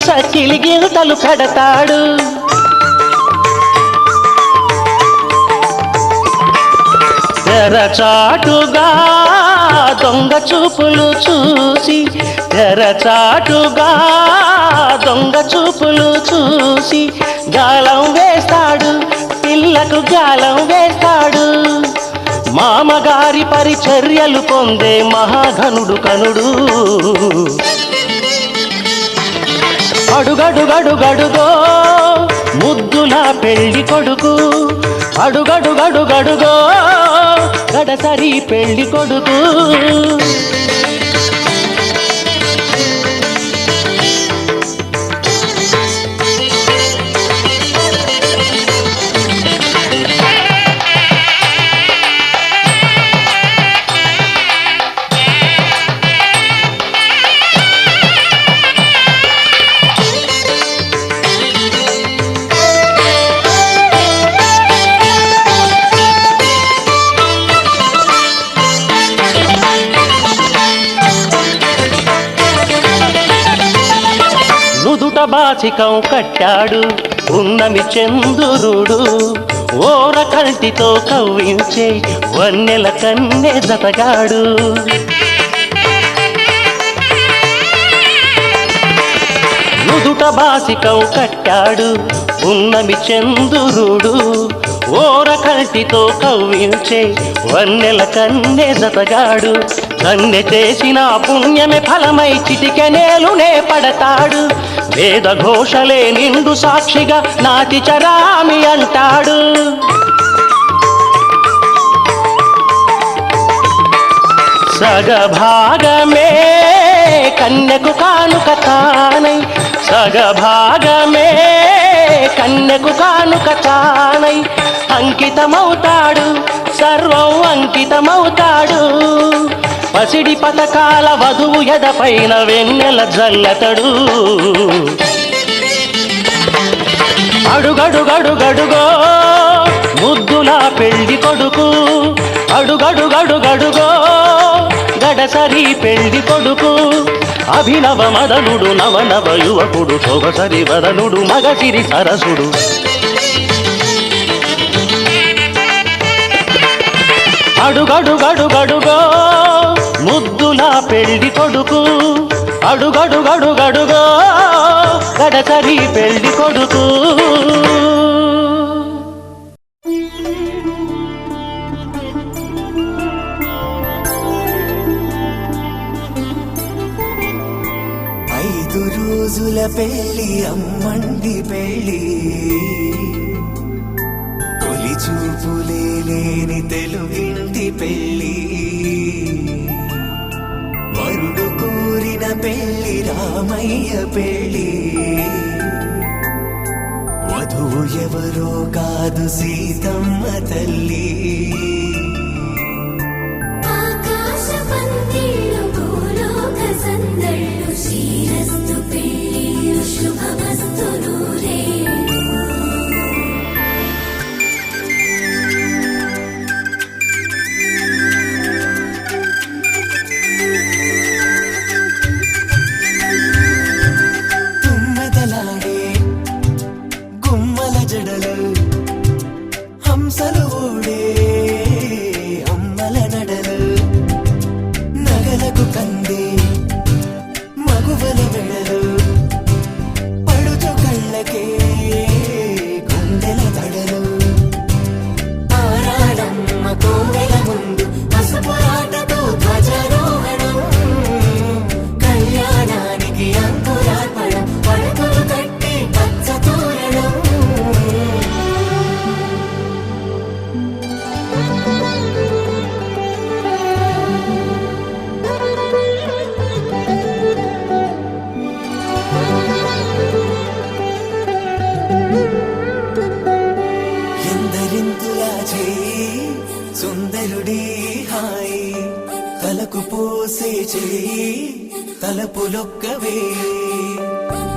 చక్కిలి గింతలు పెడతాడు. తెరచాటుగా దొంగ చూపులు చూసి, తెరచాటుగా దొంగ చూపులు చూసి గాలం వేస్తాడు, పిల్లకు గాలం వేస్తాడు. మామగారి పరిచర్యలు పొందే మహాఘనుడు కనుడు. అడుగడుగడుగడుగో ముద్దుల పెళ్లి కొడుకు, అడుగడుగడుగడుగో గడసరి పెళ్లి కొడుకు. బాచికం కట్టాడు ఉన్నమి చంద్రుడు, ఓర కంటితో కవ్వించే వన్నెల కన్నె జతగాడు. నుదుట బాసికం కట్టాడు ఉన్నమి చంద్రుడు, ఓర కంటితో కవ్వించే వన్నెల కన్నె జతగాడు. కన్నె చేసిన పుణ్యమే ఫలమై చిటికెనేలునే పడతాడు. వేద ఘోషలే నిండు సాక్షిగా నాటి చరామి అంటాడు. సగభాగమే కన్యకు కానుక తానై, సగభాగమే కన్యకు కానుక తానై అంకితమవుతాడు, సర్వం అంకితమవుతాడు. పసిడి పథకాల వధువు ఎదపైన వెన్నెల జల్లతడు. అడుగడుగడుగడుగో ముద్దుల పెళ్లి కొడుకు, అడుగడుగడుగడుగో గడసరి పెళ్లి కొడుకు. అభినవ మదనుడు నవనవ యువకుడు, సొగసరి వదనుడు మగసిరి సరసుడు. అడుగడుగడుగడుగో ముద్దుల పెళ్లి కొడుకు, అడుగడుగడుగడుగో గడసరి పెళ్లి కొడుకు. ఐదు రోజుల పెళ్లి అమ్మండి పెళ్లి, తొలి చూపులే లేని తెలుగింటి పెళ్లి. వరుడు కోరిన పెళ్లి రామయ్య పెళ్లి, వధువు ఎవరో కాదు సీతమ్మ తల్లి. శ్రీరస్తు పెళ్లి శుభమస్తు నూరే. తుమ్మెదలాడే గుమ్మల జడలు, హంసలు ఊడే అమ్మల నడలు, నగలకు కందే మగువల వెడలు, పడుచు కళ్ళకే గుండెల తడలు. ఆరాడమ్మ కోవెల ముందు పసుపు ఆటతో ధ్వజారోహణం, కళ్యాణానికి అంకురార్పణం, పడకలు కట్టి పచ్చ తోరణం. ఎందరింతులా చేయి సుందరుడి హాయి, తలకు పోసే చేయి తలపులొక్కవే.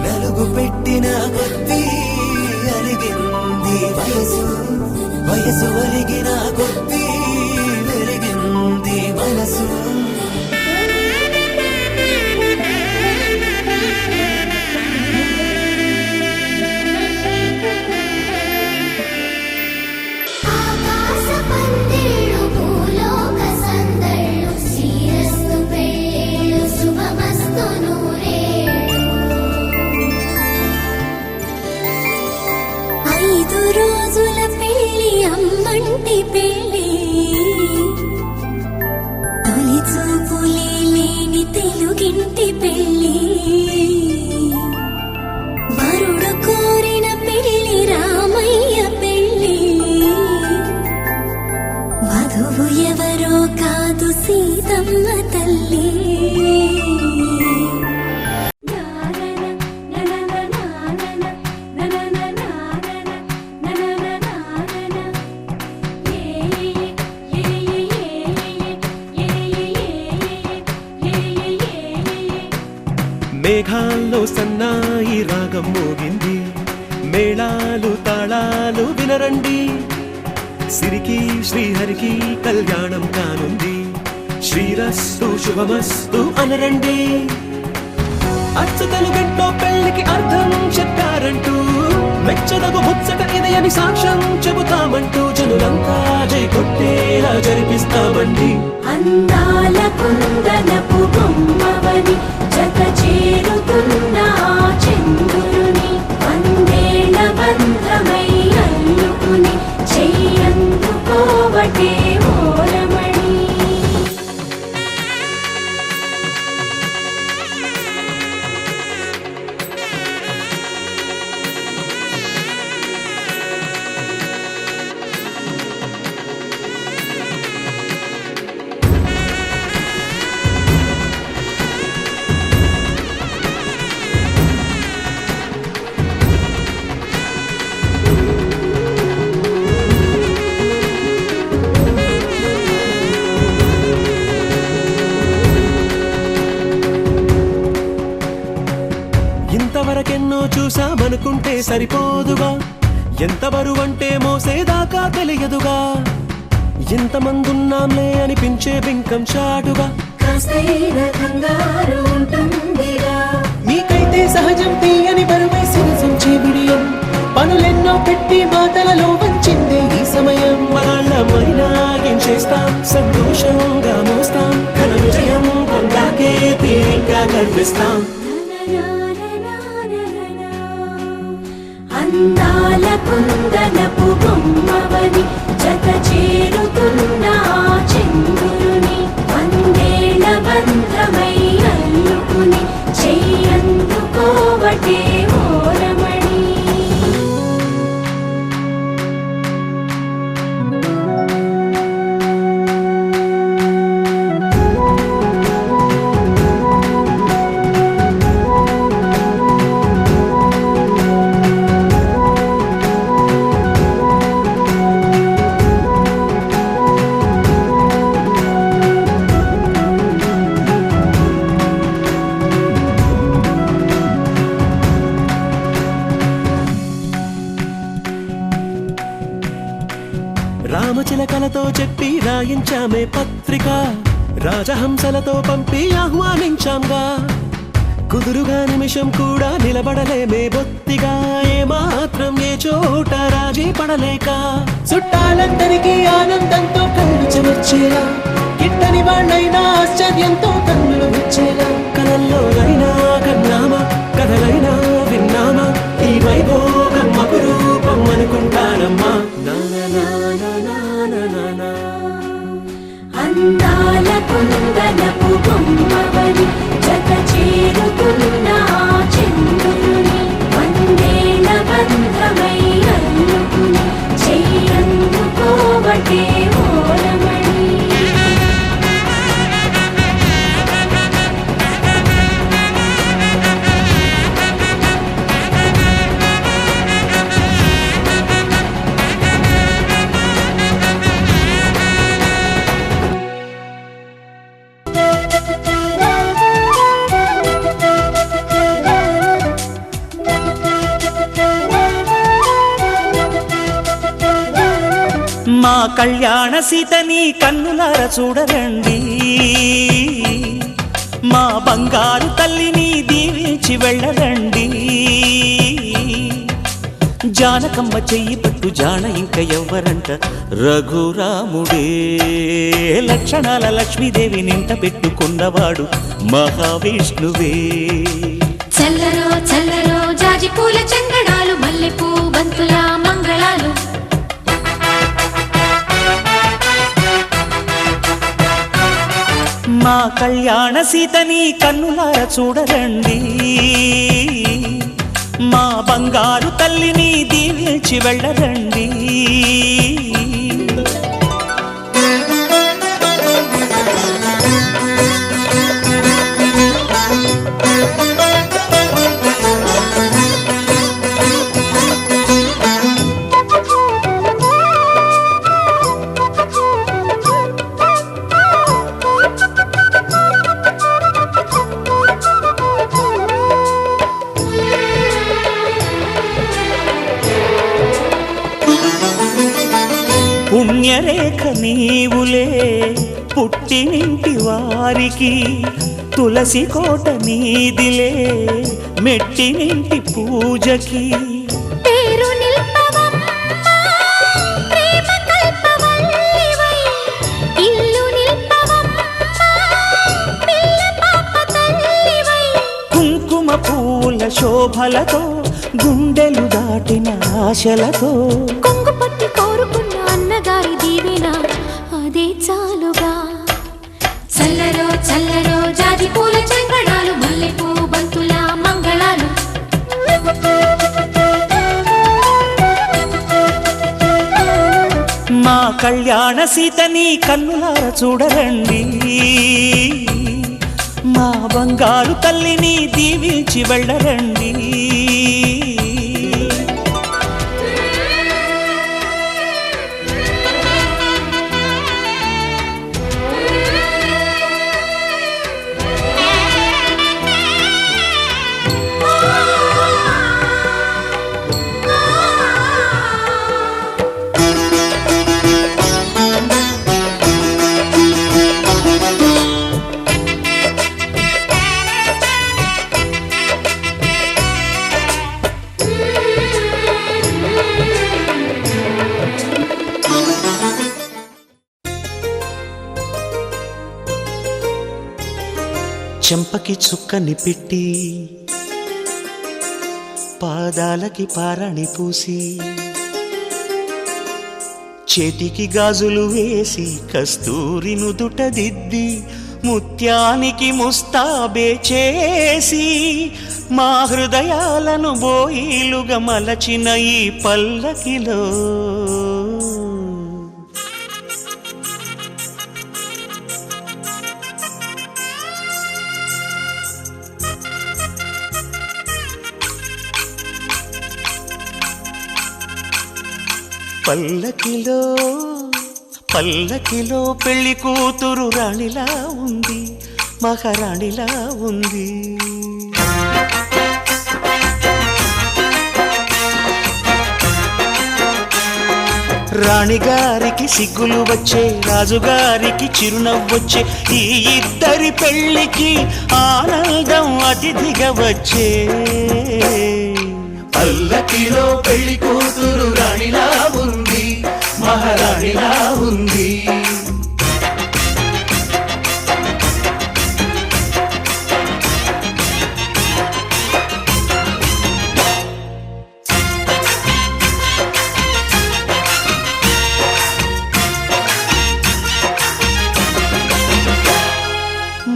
నలుగు పెట్టిన కొద్దీ అలిగింది వయసు, వయసు ఒలిగిన కొద్దీ వెలిగింది మనసు. పెళ్ళి తొలి చూపులే లేని తెలుగింటి పెళ్ళి వరుడు కోరిన పెళ్ళి రామయ్య పెళ్ళి వధువు ఎవరో కాదు సీతమ్మ తల్లి మేఘాల్లో సన్నాయి రాగం మోగింది మేళాలు తాళాలు వినరండి సిరికి శ్రీహరికి కళ్యాణం కానుంది శ్రీరస్తు శుభమస్తు అనరండి అచ్చతలు గంటో పెళ్లికి అర్థం చెప్పారంటూ మెచ్చదగు ముచ్చట ఇది అని సాక్ష్యం చెబుతామంటూ జనులంతా జై కొట్టేలా జరిపిస్తామండి అందాల కుందనపు బొమ్మవని జత చేరుతున్న చంద్రుని వందేళ్ల బంధమై అల్లుకుని చెయ్యందుకోవటే ఓరమణి ఇంతవరకెన్నో చూసామనుకుంటే సరిపోదుగా ఎంత బరువంటే మోసేదాకా తెలియదుగా ఇంతమందున్నాంలే అనిపించే బింకం చాటుగా మీకైతే సహజం తీయని బరువై సిరిసంచే విడియం పనులెన్నో పెట్టి మాటలలో వంచిందే ఈ సమయం మళ్ళా ఏం చేస్తాం సంతోషంగా మోస్తాం ఘన విజయం పొందాకే తీరిగ్గా కనిపిస్తాం అందాల కుందనపు బొమ్మవని జత చేరుతున్న చంద్రుని వందేళ్ల బంధమై అల్లుకుని చెయ్యందుకోవటే ఓరమణి రామచిలకలతో చెప్పి రాయించామే పత్రిక రాజహంసలతో పంపి ఆహ్వానించాంగా కుదురుగా నిమిషం కూడా నిలబడలేమే బొత్తిగా ఏమాత్రం ఏ చోట రాజీ పడలేక చుట్టాలందరికీ ఆనందంతో కళ్ళు చెమర్చేలా గిట్టని వాళ్ళైనా ఆశ్చర్యంతో కన్నులు వచ్చేలా కలల్లోనైనా కన్నామా కథలైనా విన్నామా ఈ వైభోగం అపురూపం అనుకుంటానమ్మా అందాల కుందనపు బొమ్మవని జత చేరుతున్న చంద్రుని వందేళ్ల బంధమై అల్లుకుని చెయ్యందుకోవటే ఓరమణి మా కళ్యాణ సీతని కన్నులార చూడరండి మా బంగారు తల్లిని దీవించి వెళ్ళరండి జానకమ్మ చెయ్యి పట్టు జాన ఇంక ఎవ్వరంట రఘురాముడే లక్షణాల లక్ష్మీదేవి నింట పెట్టుకున్నవాడు మహావిష్ణువే చల్లరో చల్లరో జాజి పూల చందనాలు మల్లెపూ బంతుల మంగళాలు కళ్యాణ సీతని కన్నులార చూడరండి, మా బంగారు తల్లిని దీవించి వెళ్ళరండి. పుణ్యరేఖ నీవులే పుట్టినింటి వారికి, తులసి కోట నీదిలే మెట్టినింటి పూజకి. పేరు నిల్పవమ్మా ప్రేమ కల్పవల్లివై, ఇల్లు నిల్పవమ్మా పిల్ల పాప తల్లివై. కుంకుమ పూల శోభలతో గుండెలు దాటిన ఆశలతో, కొంగు పట్టి కోరుకున్న అన్నగారి దీవెన అదే చాలుగా. చల్లరో చల్లరో జాజి పూల చంగడాలు, మల్లెపూ బంతుల మంగళాలు. మా కళ్యాణ సీతని కన్నులార చూడరండి, మా బంగారు తల్లిని దీవించి వెళ్ళరండి. చెంపకి చుక్కని పెట్టి పాదాలకి పారాణి పూసి, చేతికి గాజులు వేసి కస్తూరి నుదుట దిద్ది, ముత్యానికి ముస్తాబే చేసి, మా హృదయాలను బోయిలుగా మలచిన ఈ పల్లకిలో పల్లకిలో పల్లకిలో పెళ్లి కూతురు రాణిలా ఉంది, మహారాణిలా ఉంది. రాణిగారికి సిగ్గులు వచ్చే, రాజుగారికి చిరునవ్వొచ్చే, ఈ ఇద్దరి పెళ్లికి ఆనందం అతిథిగా వచ్చే. పల్లకిలో పెళ్లి కూతురు రాణిలా ఉంది, మహారాణిలా ఉంది.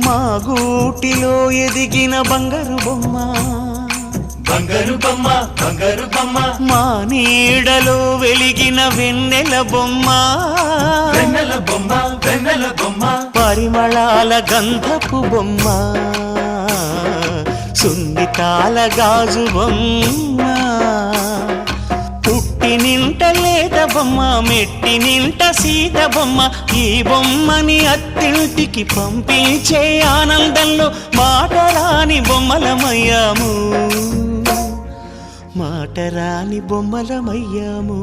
మా గూటిలో ఎదిగిన బంగారు బొమ్మ, బంగారు బొమ్మ, బంగారు బొమ్మ. మా నీడలో వెలిగిన వెన్నెల బొమ్మ, వెన్నెల బొమ్మ, వెన్నెల బొమ్మ. పరిమళాల గంధపు బొమ్మ, సున్నితాల గాజు బొమ్మ. పుట్టినింట లేత బొమ్మ, మెట్టినింట సీత బొమ్మ. ఈ బొమ్మని అత్తింటికి పంపించే ఆనందంలో మాటరాని బొమ్మలమయ్యాము, మాటరాని బొమ్మలమయ్యాము.